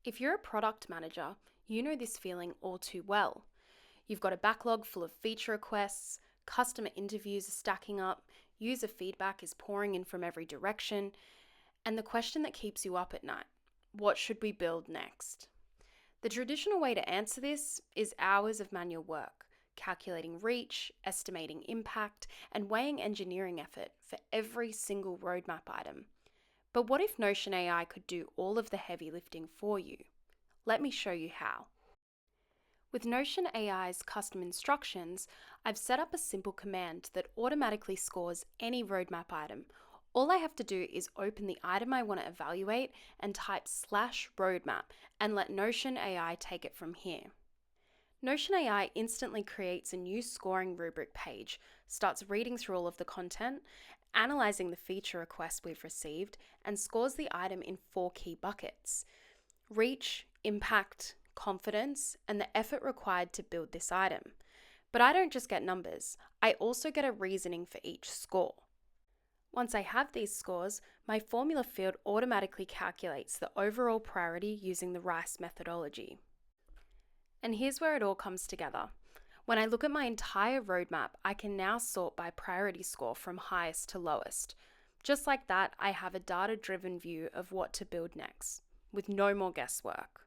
If you're a product manager, you know this feeling all too well. You've got a backlog full of feature requests, customer interviews are stacking up, user feedback is pouring in from every direction, and the question that keeps you up at night: what should we build next? The traditional way to answer this is hours of manual work, calculating reach, estimating impact, and weighing engineering effort for every single roadmap item. But what if Notion AI could do all of the heavy lifting for you? Let me show you how. With Notion AI's custom instructions, I've set up a simple command that automatically scores any roadmap item. All I have to do is open the item I want to evaluate and type /roadmap and let Notion AI take it from here. Notion AI instantly creates a new scoring rubric page, starts reading through all of the content, analysing the feature requests we've received, and scores the item in 4 key buckets: reach, impact, confidence, and the effort required to build this item. But I don't just get numbers, I also get a reasoning for each score. Once I have these scores, my formula field automatically calculates the overall priority using the RICE methodology. And here's where it all comes together. When I look at my entire roadmap, I can now sort by priority score from highest to lowest. Just like that, I have a data-driven view of what to build next, with no more guesswork.